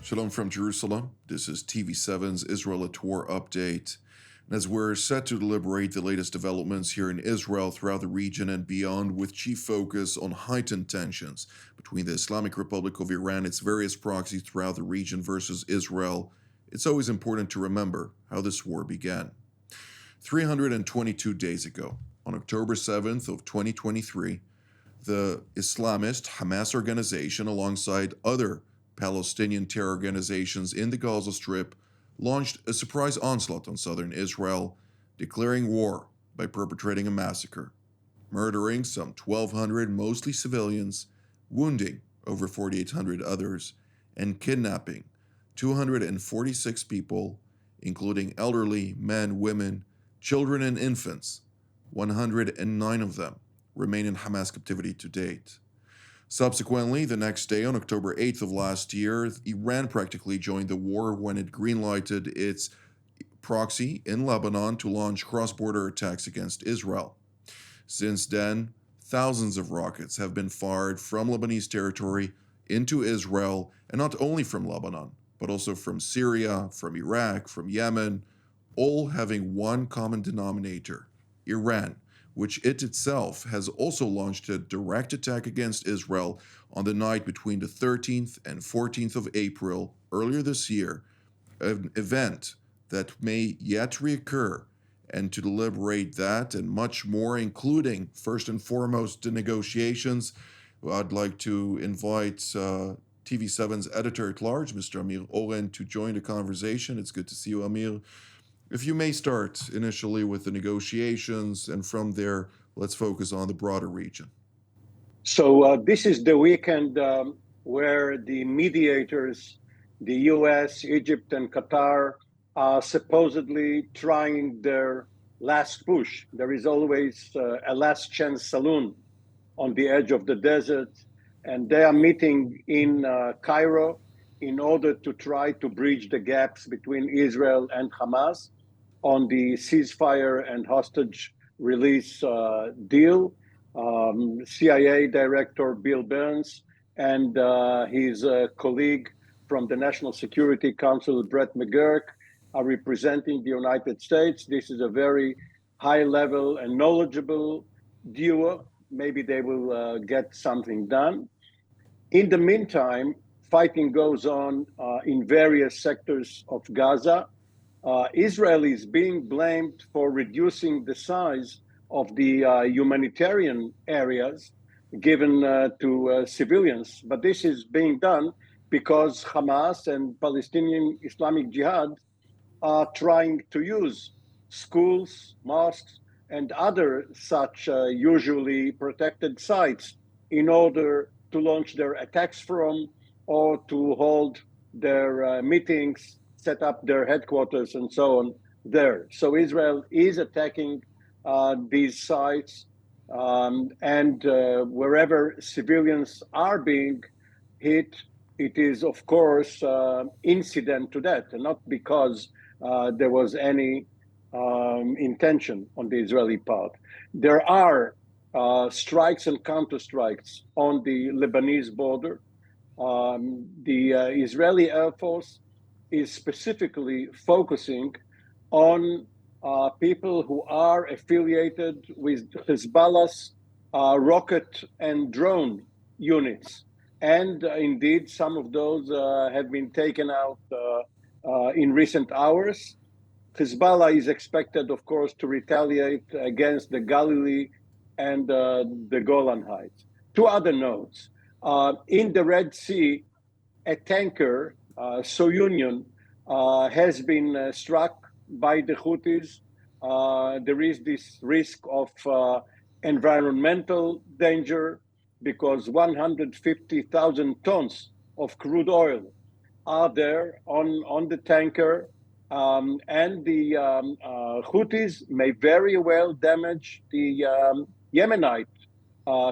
Shalom from Jerusalem. This is TV7's Israel at War update. And as we're set to deliberate the latest developments here in Israel, throughout the region and beyond, with chief focus on heightened tensions between the Islamic Republic of Iran and its various proxies throughout the region versus Israel, it's always important to remember how this war began. 322 days ago, on October 7th of 2023, the Islamist Hamas organization, alongside other Palestinian terror organizations in the Gaza Strip, launched a surprise onslaught on southern Israel, declaring war by perpetrating a massacre, murdering some 1,200 mostly civilians, wounding over 4,800 others, and kidnapping 246 people, including elderly, men, women, children, and infants. 109 of them remain in Hamas captivity to date. Subsequently, the next day, on October 8th of last year, Iran practically joined the war when it greenlighted its proxy in Lebanon to launch cross-border attacks against Israel. Since then, thousands of rockets have been fired from Lebanese territory into Israel, and not only from Lebanon, but also from Syria, from Iraq, from Yemen, all having one common denominator: Iran, which it itself has also launched a direct attack against Israel on the night between the 13th and 14th of April earlier this year, an event that may yet reoccur. And to deliberate that and much more, including, first and foremost, the negotiations, I'd like to invite TV7's editor-at-large, Mr. Amir Oren, to join the conversation. It's good to see you, Amir. If you may start initially with the negotiations, and from there, let's focus on the broader region. So this is the weekend where the mediators, the US, Egypt, and Qatar, are supposedly trying their last push. There is always a last chance saloon on the edge of the desert, and they are meeting in Cairo in order to try to bridge the gaps between Israel and Hamas on the ceasefire and hostage release deal. CIA Director Bill Burns and his colleague from the National Security Council, Brett McGurk, are representing the United States. This is a very high-level and knowledgeable duo. Maybe they will get something done. In the meantime, fighting goes on in various sectors of Gaza. Israel is being blamed for reducing the size of the humanitarian areas given to civilians. But this is being done because Hamas and Palestinian Islamic Jihad are trying to use schools, mosques, and other such usually protected sites in order to launch their attacks from, or to hold their meetings, set up their headquarters, and so on there. So Israel is attacking these sites, and wherever civilians are being hit, it is, of course, incident to that, and not because there was any intention on the Israeli part. There are strikes and counterstrikes on the Lebanese border. The Israeli Air Force is specifically focusing on people who are affiliated with Hezbollah's rocket and drone units. And indeed, some of those have been taken out in recent hours. Hezbollah is expected, of course, to retaliate against the Galilee and the Golan Heights. Two other notes. In the Red Sea, a tanker, Soyunion, has been struck by the Houthis. There is this risk of environmental danger because 150,000 tons of crude oil are there on the tanker, and the Houthis may very well damage the Yemenite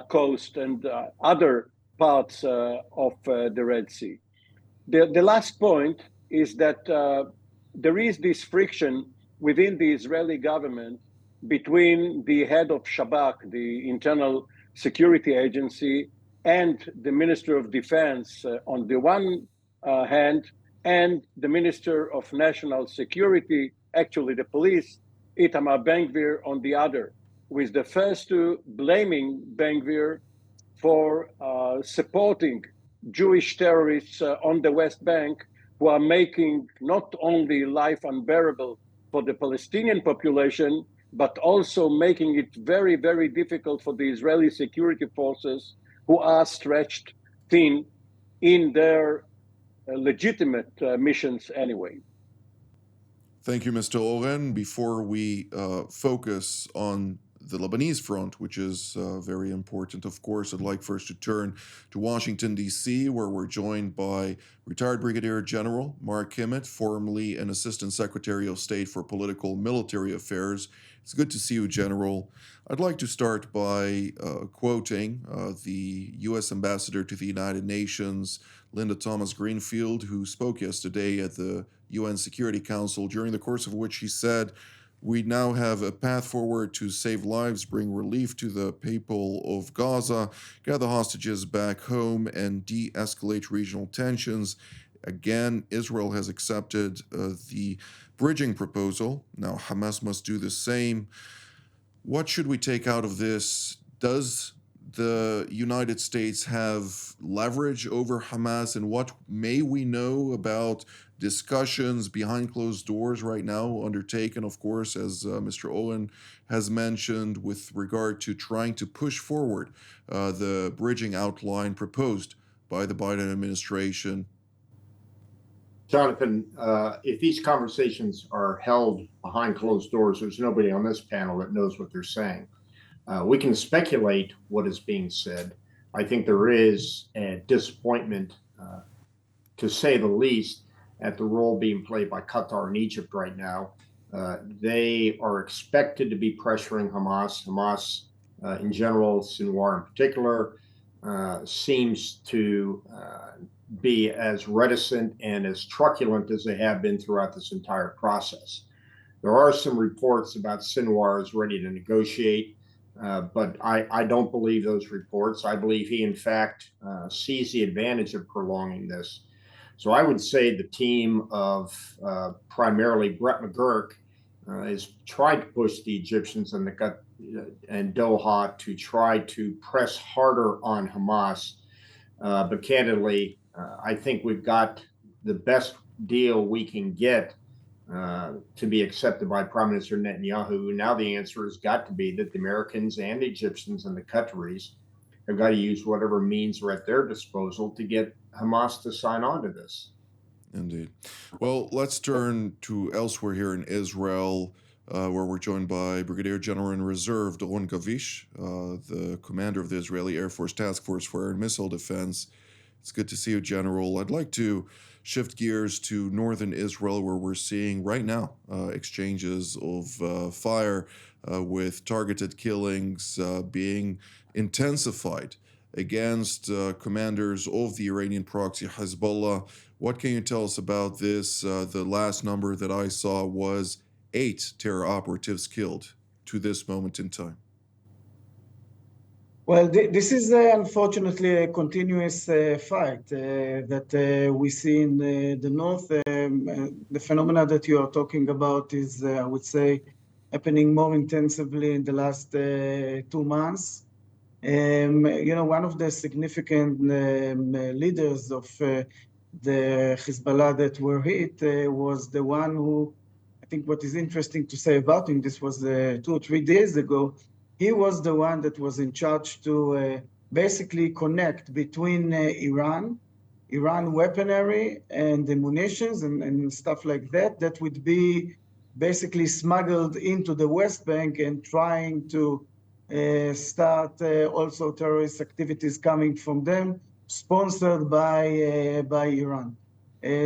coast and other parts of the Red Sea. The last point is that there is this friction within the Israeli government between the head of Shabak, the Internal Security Agency, and the Minister of Defense on the one hand, and the Minister of National Security, actually the police, Itamar Ben-Gvir, on the other, with the first two blaming Ben-Gvir for supporting Jewish terrorists on the West Bank who are making not only life unbearable for the Palestinian population, but also making it very, very difficult for the Israeli security forces who are stretched thin in their legitimate missions anyway. Thank you, Mr. Oren. Before we focus on the Lebanese front, which is very important, of course, I'd like first to turn to Washington, D.C., where we're joined by retired Brigadier General Mark Kimmett, formerly an Assistant Secretary of State for Political Military Affairs. It's good to see you, General. I'd like to start by quoting the U.S. Ambassador to the United Nations, Linda Thomas-Greenfield, who spoke yesterday at the UN Security Council, during the course of which he said, "We now have a path forward to save lives, bring relief to the people of Gaza, gather hostages back home, and de-escalate regional tensions." Again, Israel has accepted the bridging proposal. Now, Hamas must do the same. What should we take out of this? Does the United States have leverage over Hamas, and what may we know about discussions behind closed doors right now undertaken, of course, as Mr. Owen has mentioned, with regard to trying to push forward the bridging outline proposed by the Biden administration? Jonathan, if these conversations are held behind closed doors, there's nobody on this panel that knows what they're saying. We can speculate what is being said. I think there is a disappointment, to say the least, at the role being played by Qatar and Egypt right now. They are expected to be pressuring Hamas. Hamas, in general, Sinwar in particular, seems to be as reticent and as truculent as they have been throughout this entire process. There are some reports about Sinwar is ready to negotiate, but I don't believe those reports. I believe he, in fact, sees the advantage of prolonging this. So I would say the team of primarily Brett McGurk is trying to push the Egyptians and Doha to try to press harder on Hamas. But candidly, I think we've got the best deal we can get to be accepted by Prime Minister Netanyahu. Now the answer has got to be that the Americans and the Egyptians and the Qataris have got to use whatever means are at their disposal to get Hamas to sign on to this. Indeed. Well, let's turn to elsewhere here in Israel, where we're joined by Brigadier General in Reserve Doron Gavish, the commander of the Israeli Air Force Task Force for Air and Missile Defense. It's good to see you, General. I'd like to shift gears to northern Israel, where we're seeing right now exchanges of fire with targeted killings being intensified against commanders of the Iranian proxy Hezbollah. What can you tell us about this? The last number that I saw was 8 terror operatives killed to this moment in time. Well, this is unfortunately a continuous fight that we see in the north. The phenomena that you are talking about is, I would say, happening more intensively in the last 2 months. One of the significant leaders of the Hezbollah that were hit was the one who, I think what is interesting to say about him, this was 2 or 3 days ago, he was the one that was in charge to basically connect between Iran weaponry and the munitions and stuff like that would be basically smuggled into the West Bank and trying to start also terrorist activities coming from them, sponsored by Iran.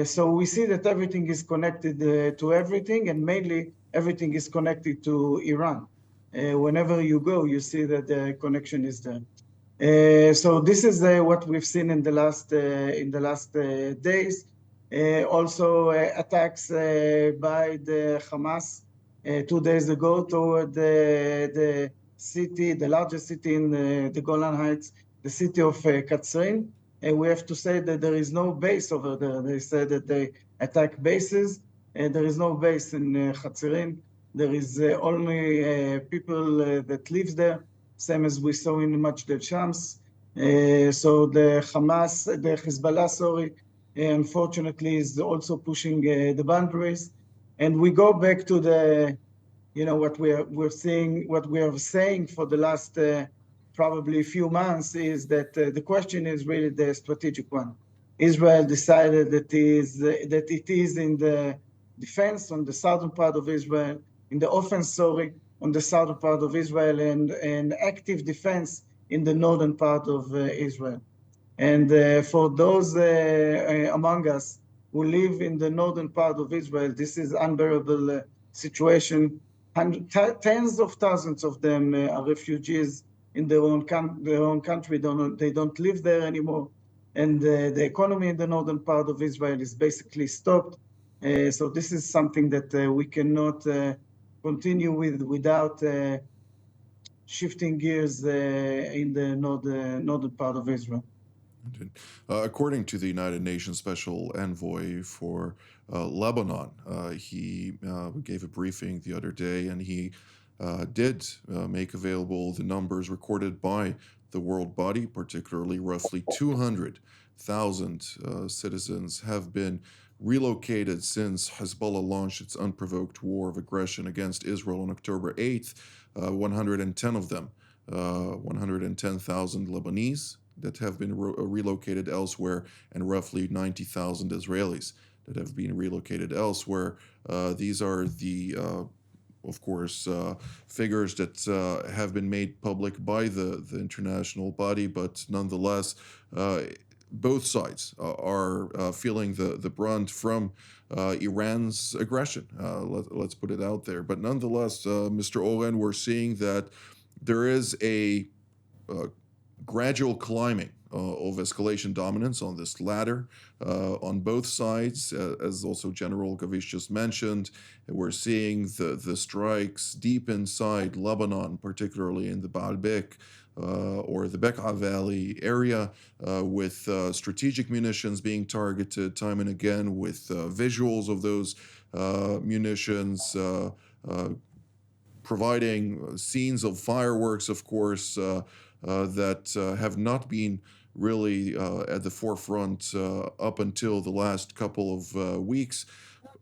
So we see that everything is connected to everything, and mainly everything is connected to Iran. Whenever you go, you see that the connection is there. So this is what we've seen in the last days. Also attacks by the Hamas 2 days ago toward the city, the largest city in the Golan Heights, the city of Katzrin. we have to say that there is no base over there. They said that they attack bases, and there is no base in Hatzerin. There is only people that live there, same as we saw in Majd al-Shams. So the Hezbollah, unfortunately, is also pushing the boundaries. And we go back to the, what we're seeing, what we are saying for the last probably few months is that the question is really the strategic one. Israel decided that it is in the defense on the southern part of Israel, in the offense, on the southern part of Israel, and active defense in the northern part of Israel. And for those among us who live in the northern part of Israel, this is unbearable situation. Tens of thousands of them are refugees in their own country. They don't live there anymore. And the economy in the northern part of Israel is basically stopped. So this is something that we cannot continue with without shifting gears in the northern part of Israel. According to the United Nations Special Envoy for Lebanon, he gave a briefing the other day, and he did make available the numbers recorded by the world body, particularly roughly 200,000 citizens have been relocated since Hezbollah launched its unprovoked war of aggression against Israel on October 8th. 110 of them, 110,000 Lebanese that have been relocated elsewhere, and roughly 90,000 Israelis that have been relocated elsewhere. These are the, of course, figures that have been made public by the international body, but nonetheless, both sides are feeling the brunt from Iran's aggression. Let's put it out there. But nonetheless, Mr. Oren, we're seeing that there is a gradual climbing of escalation dominance on this ladder on both sides, as also General Gavish just mentioned. We're seeing the strikes deep inside Lebanon, particularly in the Baalbek or the Bekaa Valley area, with strategic munitions being targeted time and again, with visuals of those munitions, providing scenes of fireworks, of course, that have not been really at the forefront up until the last couple of weeks.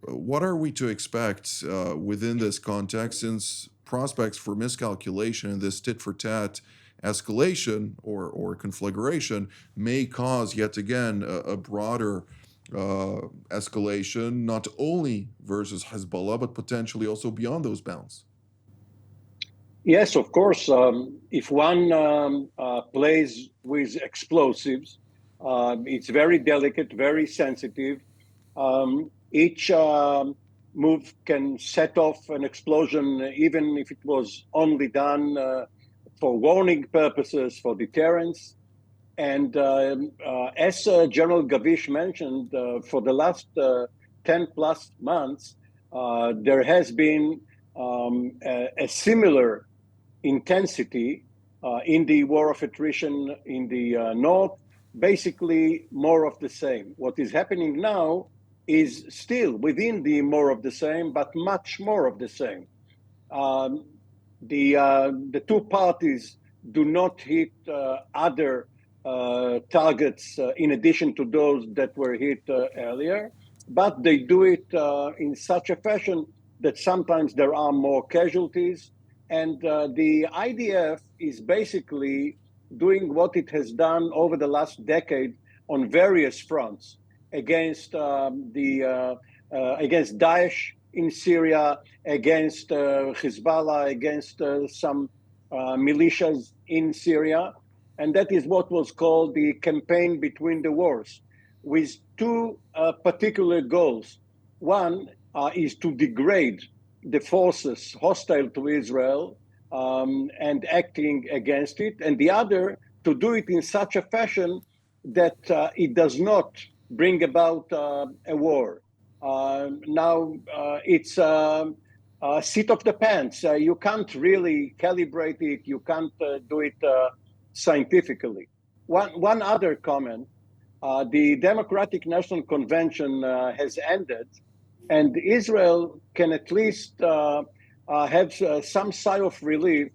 What are we to expect within this context, since prospects for miscalculation in this tit-for-tat escalation or conflagration may cause yet again a broader escalation, not only versus Hezbollah, but potentially also beyond those bounds? Yes, of course. If one plays with explosives, it's very delicate, very sensitive. Each move can set off an explosion, even if it was only done for warning purposes, for deterrence. And as General Gavish mentioned, for the last 10 plus months, there has been a similar intensity in the war of attrition in the north, basically more of the same. What is happening now is still within the more of the same, but much more of the same. The two parties do not hit other targets in addition to those that were hit earlier, but they do it in such a fashion that sometimes there are more casualties. And the IDF is basically doing what it has done over the last decade on various fronts against against Daesh in Syria, against Hezbollah, against some militias in Syria. And that is what was called the campaign between the wars, with two particular goals. One is to degrade the forces hostile to Israel and acting against it, and the other to do it in such a fashion that it does not bring about a war. Now it's a seat of the pants. You can't really calibrate it. You can't do it scientifically. One other comment The Democratic National Convention has ended, and Israel can at least have some sigh of relief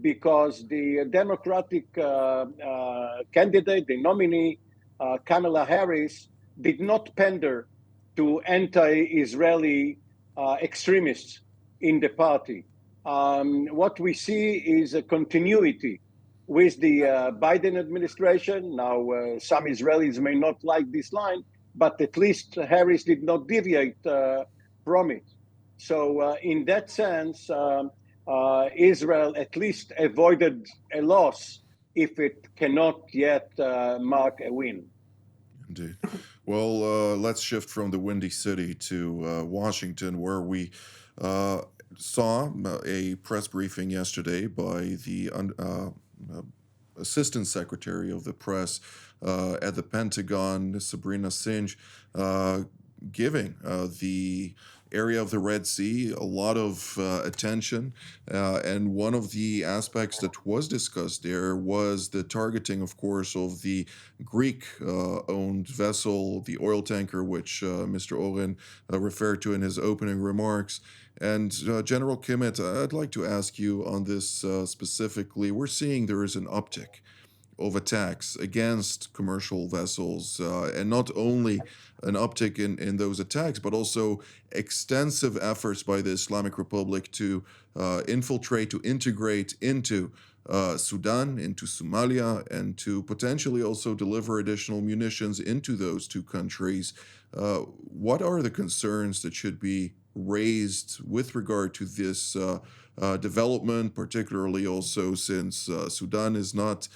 because the Democratic candidate, the nominee, Kamala Harris, did not pander to anti-Israeli extremists in the party. What we see is a continuity with the Biden administration. Now, some Israelis may not like this line, but at least Harris did not deviate from it. So in that sense, Israel at least avoided a loss if it cannot yet mark a win. Indeed. Well, let's shift from the Windy City to Washington, where we saw a press briefing yesterday by the Assistant Secretary of the Press at the Pentagon, Sabrina Singh, giving the area of the Red Sea a lot of attention. And one of the aspects that was discussed there was the targeting, of course, of the Greek-owned vessel, the oil tanker, which Mr. Oren referred to in his opening remarks. And General Kimmett, I'd like to ask you on this specifically. We're seeing there is an uptick of attacks against commercial vessels, and not only an uptick in those attacks, but also extensive efforts by the Islamic Republic to infiltrate, to integrate into Sudan, into Somalia, and to potentially also deliver additional munitions into those two countries. What are the concerns that should be raised with regard to this development, particularly also since Sudan is not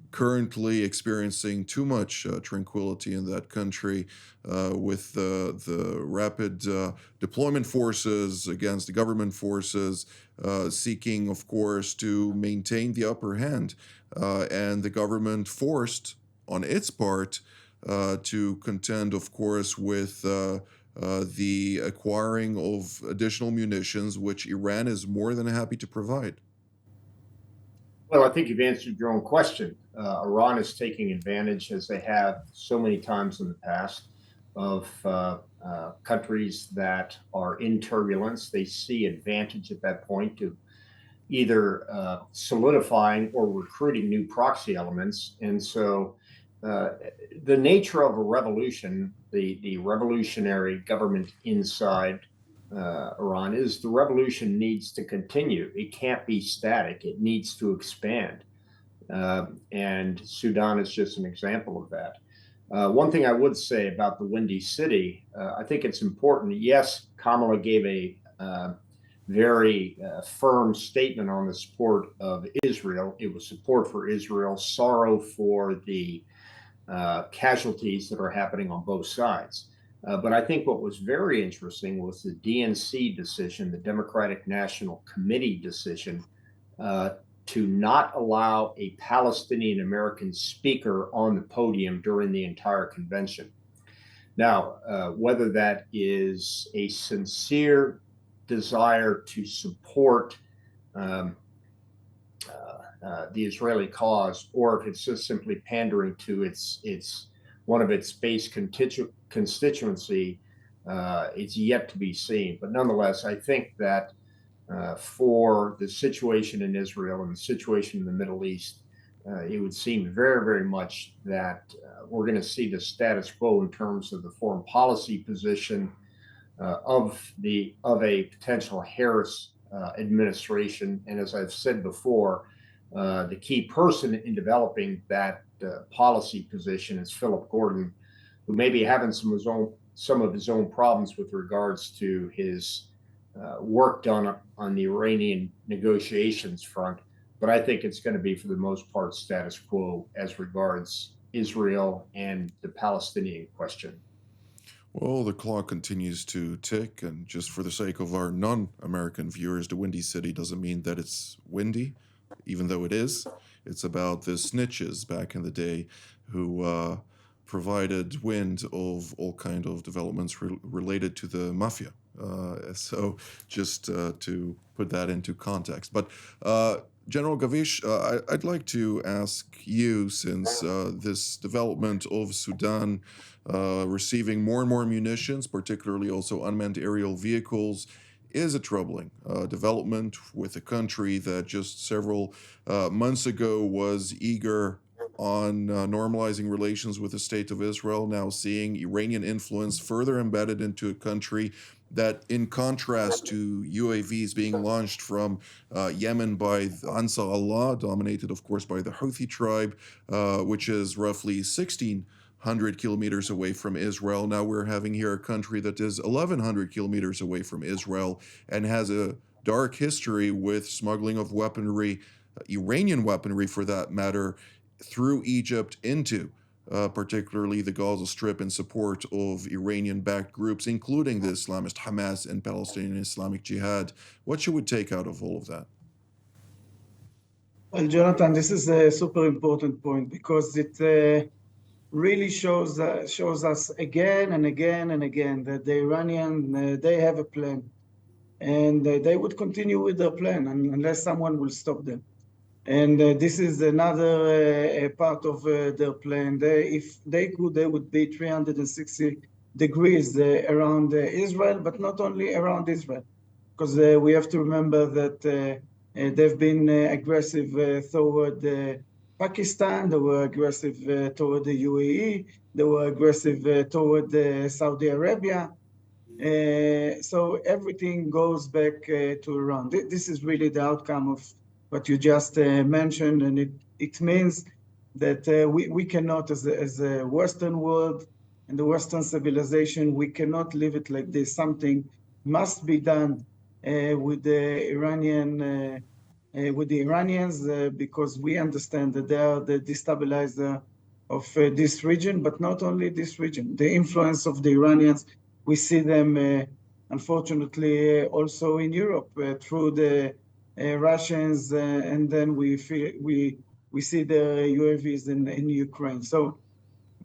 currently experiencing too much tranquility in that country with the rapid deployment forces against the government forces seeking, of course, to maintain the upper hand, and the government forced on its part to contend, of course, with the acquiring of additional munitions, which Iran is more than happy to provide. Well, I think you've answered your own question. Iran is taking advantage, as they have so many times in the past, of countries that are in turbulence. They see advantage at that point to either solidifying or recruiting new proxy elements. And so the nature of a revolution, the revolutionary government inside Iran, is the revolution needs to continue. It can't be static. It needs to expand. And Sudan is just an example of that. One thing I would say about the Windy City, I think it's important. Yes, Kamala gave a very firm statement on the support of Israel. It was support for Israel, sorrow for the casualties that are happening on both sides. But I think what was very interesting was the DNC decision, the Democratic National Committee decision, to not allow a Palestinian American speaker on the podium during the entire convention. Now, whether that is a sincere desire to support the Israeli cause, or if it's just simply pandering to its one of its base constituency, it's yet to be seen. But nonetheless, I think that for the situation in Israel and the situation in the Middle East, it would seem very, very much that we're going to see the status quo in terms of the foreign policy position of a potential Harris administration. And as I've said before, the key person in developing that policy position is Philip Gordon, who may be having some of his own problems with regards to his work done on the Iranian negotiations front. But I think it's going to be, for the most part, status quo as regards Israel and the Palestinian question. Well, the clock continues to tick, and just for the sake of our non-American viewers, the Windy City doesn't mean that it's windy, even though it is. It's about the snitches back in the day who provided wind of all kind of developments related to the mafia. So just to put that into context. But General Gavish, I'd like to ask you, since this development of Sudan receiving more and more munitions, particularly also unmanned aerial vehicles, is a troubling development with a country that just several months ago was eager on normalizing relations with the state of Israel, now seeing Iranian influence further embedded into a country that, in contrast to UAVs being launched from Yemen by Ansar Allah, dominated, of course, by the Houthi tribe, which is roughly 1,600 kilometers away from Israel. Now we're having here a country that is 1,100 kilometers away from Israel and has a dark history with smuggling of weaponry, Iranian weaponry for that matter, through Egypt into particularly the Gaza Strip, in support of Iranian-backed groups, including the Islamist Hamas and Palestinian Islamic Jihad. What should we take out of all of that? Well, Jonathan, this is a super important point because it really shows us again and again and again that the Iranian they have a plan, and they would continue with their plan unless someone will stop them. And this is another part of their plan. If they could, they would be 360 degrees around Israel, but not only around Israel, because we have to remember that they've been aggressive toward Pakistan, they were aggressive toward the UAE, they were aggressive toward Saudi Arabia. So everything goes back to Iran. This is really the outcome of what you just mentioned, and it means that we cannot, as a Western world and the Western civilization, we cannot leave it like this. Something must be done with the Iranians, because we understand that they are the destabilizer of this region, but not only this region. The influence of the Iranians, we see them, unfortunately, also in Europe through the Russians, and then we see the UAVs in Ukraine. So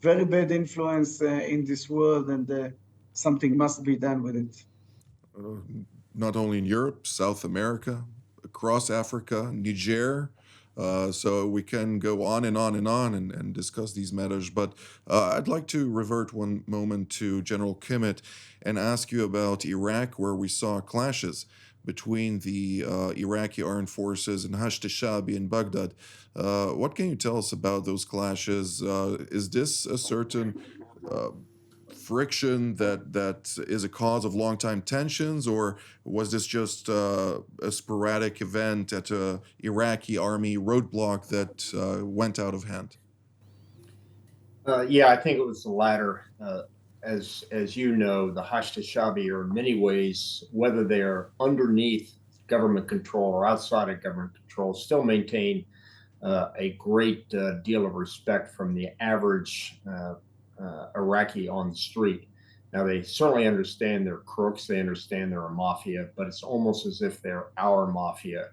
very bad influence in this world, and something must be done with it. Not only in Europe, South America, across Africa, Niger. So we can go on and on and on and discuss these matters. But I'd like to revert one moment to General Kimmett and ask you about Iraq, where we saw clashes between the Iraqi armed forces and Hashd al-Shaabi in Baghdad. What can you tell us about those clashes? Is this a certain friction that is a cause of long-time tensions, or was this just a sporadic event at a Iraqi army roadblock that went out of hand? Yeah, I think it was the latter. As you know, the Hashd al-Shaabi are in many ways, whether they're underneath government control or outside of government control, still maintain a great deal of respect from the average Iraqi on the street. Now, they certainly understand they're crooks, they understand they're a mafia, but it's almost as if they're our mafia.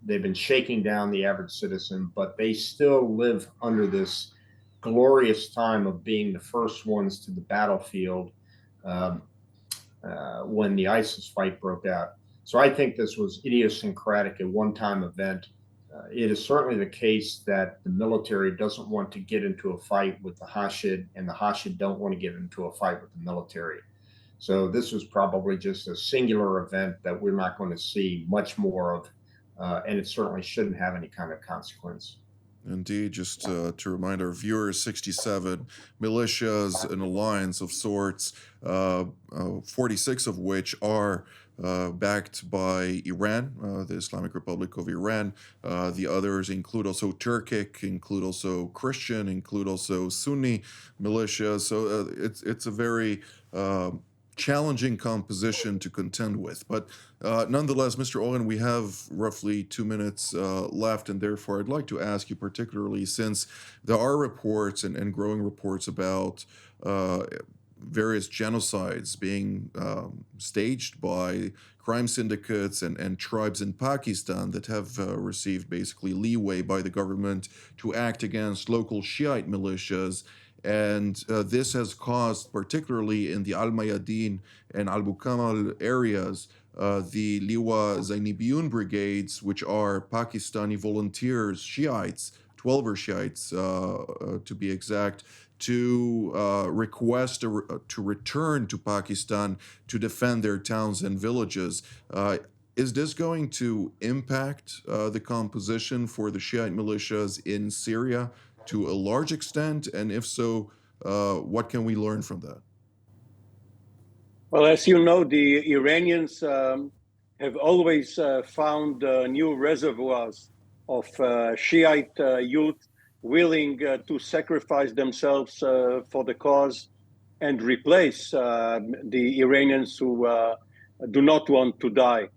They've been shaking down the average citizen, but they still live under this glorious time of being the first ones to the battlefield when the ISIS fight broke out. So I think this was idiosyncratic, a one-time event. It is certainly the case that the military doesn't want to get into a fight with the Hashid, and the Hashid don't want to get into a fight with the military. So this was probably just a singular event that we're not going to see much more of, and it certainly shouldn't have any kind of consequence. Indeed, just to remind our viewers, 67 militias, an alliance of sorts, 46 of which are backed by Iran, the Islamic Republic of Iran. The others include also Turkic, include also Christian, include also Sunni militias. So it's a very challenging composition to contend with. But nonetheless, Mr. Oren, we have roughly 2 minutes left, and therefore I'd like to ask you, particularly since there are reports and growing reports about various genocides being staged by crime syndicates and tribes in Pakistan that have received basically leeway by the government to act against local Shiite militias. And this has caused, particularly in the Al Mayadeen and Al Bukamal areas, the Liwa Zainibiyun brigades, which are Pakistani volunteers, Shiites, 12er Shiites to be exact, to request to return to Pakistan to defend their towns and villages. Is this going to impact the composition for the Shiite militias in Syria to a large extent? And if so, what can we learn from that? Well, as you know, the Iranians have always found new reservoirs of Shiite youth willing to sacrifice themselves for the cause and replace the Iranians who do not want to die.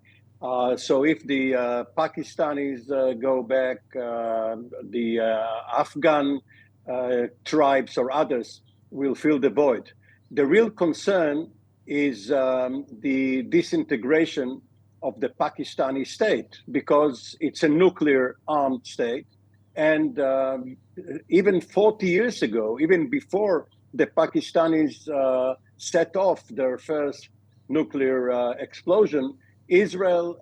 So if the Pakistanis go back, the Afghan tribes or others will fill the void. The real concern is the disintegration of the Pakistani state, because it's a nuclear armed state. And even 40 years ago, even before the Pakistanis set off their first nuclear explosion, Israel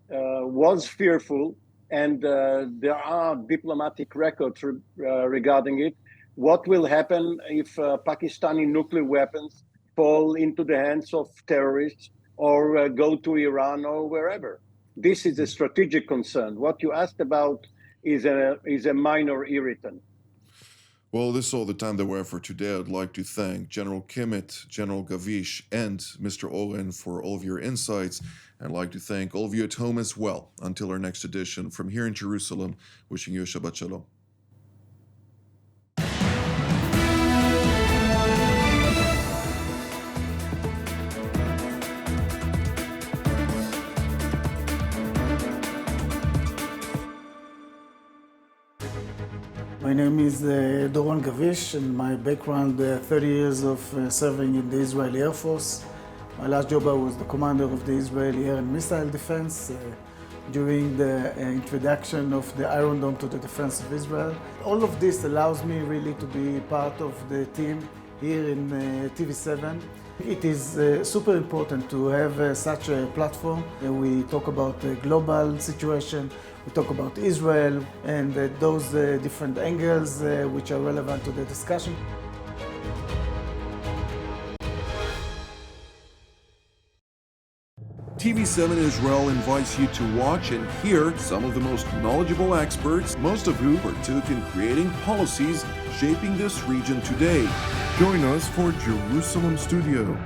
was fearful, and there are diplomatic records regarding it. What will happen if Pakistani nuclear weapons fall into the hands of terrorists or go to Iran or wherever? This is a strategic concern. What you asked about is a minor irritant. Well, this is all the time that we have for today. I'd like to thank General Kimmett, General Gavish, and Mr. Oren for all of your insights. I'd like to thank all of you at home as well. Until our next edition, from here in Jerusalem, wishing you a Shabbat Shalom. My name is Doron Gavish, and my background, 30 years of serving in the Israeli Air Force. My last job, I was the commander of the Israeli Air and Missile Defense during the introduction of the Iron Dome to the defense of Israel. All of this allows me really to be part of the team here in TV7. It is super important to have such a platform. We talk about the global situation, we talk about Israel, and those different angles which are relevant to the discussion. TV7 Israel invites you to watch and hear some of the most knowledgeable experts, most of whom partook in creating policies shaping this region today. Join us for Jerusalem Studio.